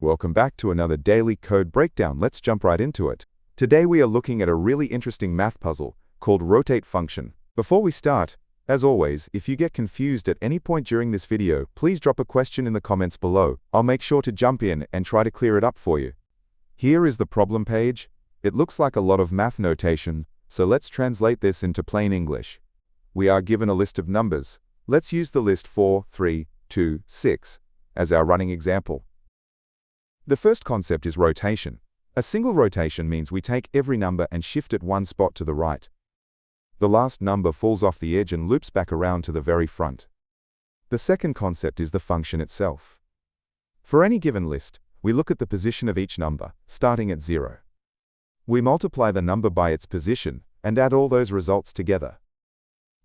Welcome back to another daily code breakdown. Let's jump right into it. Today we are looking at a really interesting math puzzle called rotate function. Before we start, as always, if you get confused at any point during this video, please drop a question in the comments below. I'll make sure to jump in and try to clear it up for you. Here is the problem page. It looks like a lot of math notation, so let's translate this into plain English. We are given a list of numbers. Let's use the list 4, 3, 2, 6 as our running example. The first concept is rotation. A single rotation means we take every number and shift it one spot to the right. The last number falls off the edge and loops back around to the very front. The second concept is the function itself. For any given list, we look at the position of each number, starting at 0. We multiply the number by its position and add all those results together.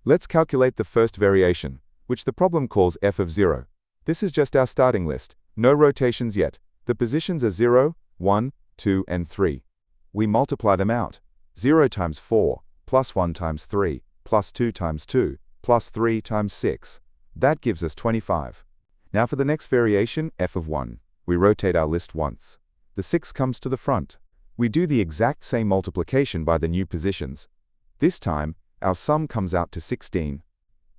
Let's calculate the first variation, which the problem calls f of 0. This is just our starting list, no rotations yet. The positions are 0, 1, 2, and 3. We multiply them out. 0 times 4, plus 1 times 3, plus 2 times 2, plus 3 times 6. That gives us 25. Now for the next variation, f of 1. We rotate our list once. The 6 comes to the front. We do the exact same multiplication by the new positions. This time, our sum comes out to 16.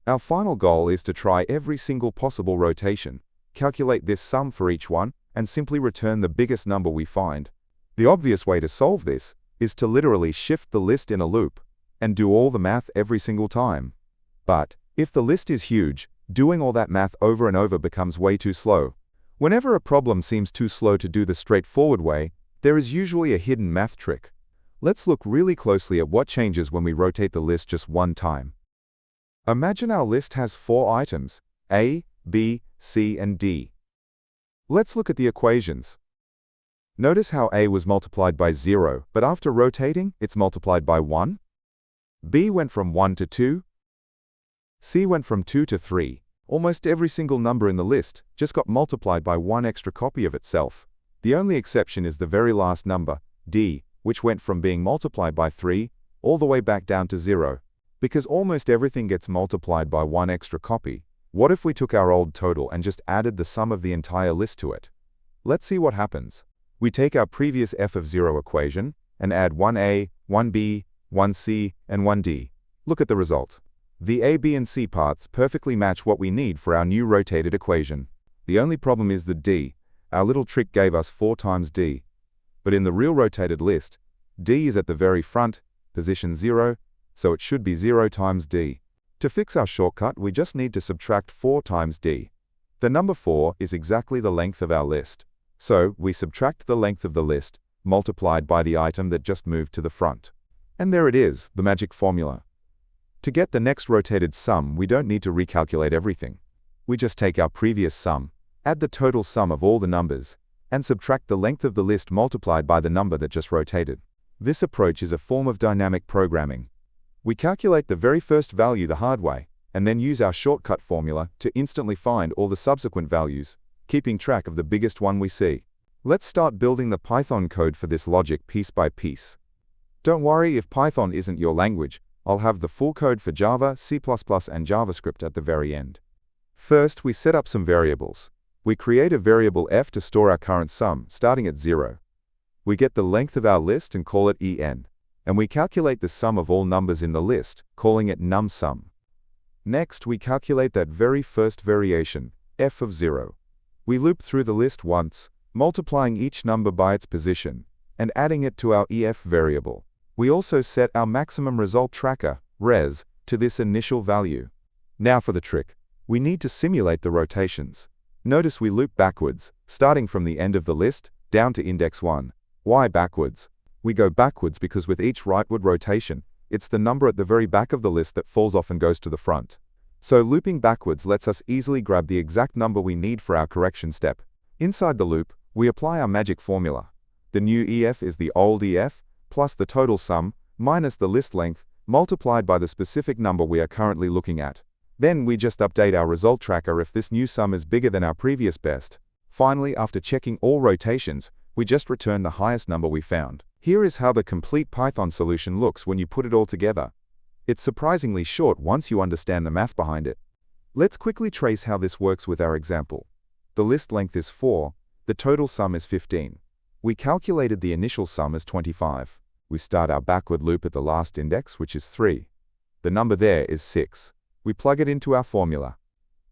Our final goal is to try every single possible rotation, calculate this sum for each one, and simply return the biggest number we find. The obvious way to solve this is to literally shift the list in a loop and do all the math every single time. But if the list is huge, doing all that math over and over becomes way too slow. Whenever a problem seems too slow to do the straightforward way, there is usually a hidden math trick. Let's look really closely at what changes when we rotate the list just one time. Imagine our list has 4 items, A, B, C, and D. Let's look at the equations. Notice how A was multiplied by 0, but after rotating, it's multiplied by 1. B went from 1 to 2. C went from 2 to 3. Almost every single number in the list just got multiplied by one extra copy of itself. The only exception is the very last number, D, which went from being multiplied by 3 all the way back down to 0. Because almost everything gets multiplied by one extra copy, what if we took our old total and just added the sum of the entire list to it? Let's see what happens. We take our previous f of 0 equation and add 1a, 1b, 1c, and 1d. Look at the result. The a, b, and c parts perfectly match what we need for our new rotated equation. The only problem is the d. Our little trick gave us 4 times d. But in the real rotated list, d is at the very front, position 0, so it should be 0 times d. To fix our shortcut, we just need to subtract 4 times d. The number 4 is exactly the length of our list. So we subtract the length of the list, multiplied by the item that just moved to the front. And there it is, the magic formula. To get the next rotated sum, we don't need to recalculate everything. We just take our previous sum, add the total sum of all the numbers, and subtract the length of the list multiplied by the number that just rotated. This approach is a form of dynamic programming. We calculate the very first value the hard way, and then use our shortcut formula to instantly find all the subsequent values, keeping track of the biggest one we see. Let's start building the Python code for this logic piece by piece. Don't worry if Python isn't your language, I'll have the full code for Java, C++, and JavaScript at the very end. First, we set up some variables. We create a variable f to store our current sum, starting at 0. We get the length of our list and call it en. And we calculate the sum of all numbers in the list, calling it numSum. Next, we calculate that very first variation, f of 0. We loop through the list once, multiplying each number by its position, and adding it to our ef variable. We also set our maximum result tracker, res, to this initial value. Now for the trick. We need to simulate the rotations. Notice we loop backwards, starting from the end of the list, down to index 1. Why backwards? We go backwards because with each rightward rotation, it's the number at the very back of the list that falls off and goes to the front. So looping backwards lets us easily grab the exact number we need for our correction step. Inside the loop, we apply our magic formula. The new ef is the old ef, plus the total sum, minus the list length, multiplied by the specific number we are currently looking at. Then we just update our result tracker if this new sum is bigger than our previous best. Finally, after checking all rotations, we just return the highest number we found. Here is how the complete Python solution looks when you put it all together. It's surprisingly short once you understand the math behind it. Let's quickly trace how this works with our example. The list length is 4, The total sum is 15. We calculated the initial sum as 25. We start our backward loop at the last index, which is 3. The number there is 6. We plug it into our formula.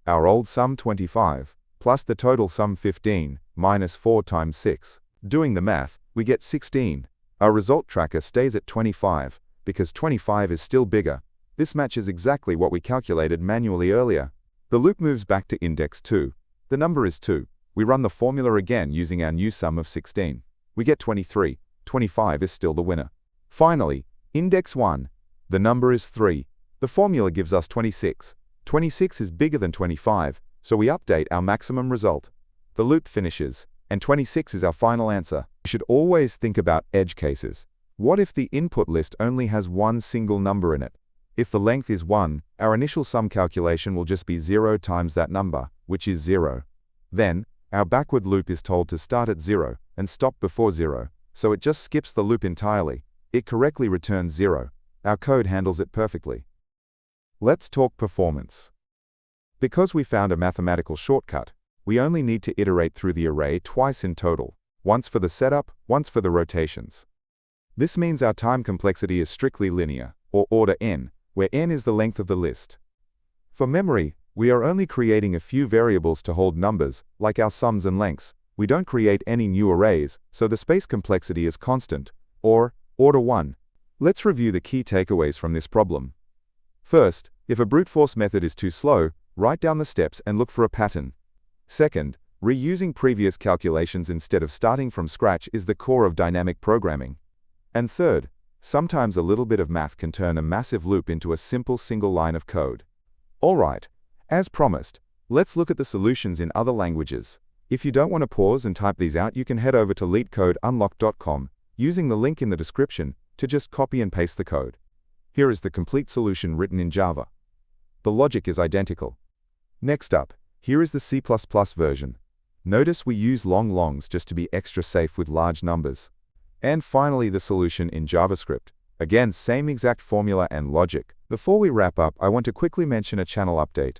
Our old sum 25, plus the total sum 15, minus 4 times 6. Doing the math, we get 16. Our result tracker stays at 25, because 25 is still bigger. This matches exactly what we calculated manually earlier. The loop moves back to index 2. The number is 2. We run the formula again using our new sum of 16. We get 23. 25 is still the winner. Finally, index 1. The number is 3. The formula gives us 26. 26 is bigger than 25, so we update our maximum result. The loop finishes, and 26 is our final answer. You should always think about edge cases. What if the input list only has one single number in it? If the length is 1, our initial sum calculation will just be 0 times that number, which is 0. Then, our backward loop is told to start at 0 and stop before 0, so it just skips the loop entirely. It correctly returns 0. Our code handles it perfectly. Let's talk performance. Because we found a mathematical shortcut, we only need to iterate through the array twice in total, once for the setup, once for the rotations. This means our time complexity is strictly linear, or order n, where n is the length of the list. For memory, we are only creating a few variables to hold numbers, like our sums and lengths. We don't create any new arrays, so the space complexity is constant, or order 1. Let's review the key takeaways from this problem. First, if a brute force method is too slow, write down the steps and look for a pattern. Second, reusing previous calculations instead of starting from scratch is the core of dynamic programming. And third, sometimes a little bit of math can turn a massive loop into a simple single line of code. Alright, as promised, let's look at the solutions in other languages. If you don't want to pause and type these out, you can head over to leetcodeunlocked.com, using the link in the description, to just copy and paste the code. Here is the complete solution written in Java. The logic is identical. Next up, here is the C++ version. Notice we use long longs just to be extra safe with large numbers. And finally, the solution in JavaScript. Again, same exact formula and logic. Before we wrap up, I want to quickly mention a channel update.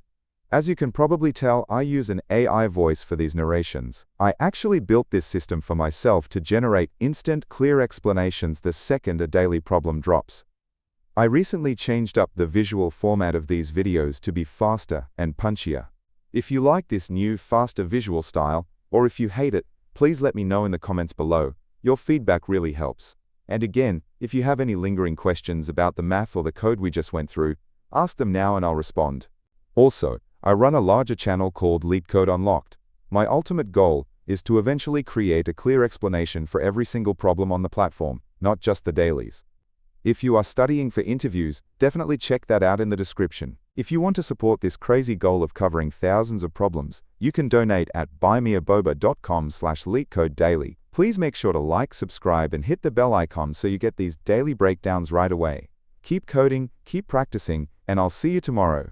As you can probably tell, I use an AI voice for these narrations. I actually built this system for myself to generate instant, clear explanations the second a daily problem drops. I recently changed up the visual format of these videos to be faster and punchier. If you like this new, faster visual style, or if you hate it, please let me know in the comments below. Your feedback really helps. And again, if you have any lingering questions about the math or the code we just went through, ask them now and I'll respond. Also, I run a larger channel called Leetcode Unlocked. My ultimate goal is to eventually create a clear explanation for every single problem on the platform, not just the dailies. If you are studying for interviews, definitely check that out in the description. If you want to support this crazy goal of covering thousands of problems, you can donate at buymeaboba.com/leetcodedaily. Please make sure to like, subscribe, and hit the bell icon so you get these daily breakdowns right away. Keep coding, keep practicing, and I'll see you tomorrow.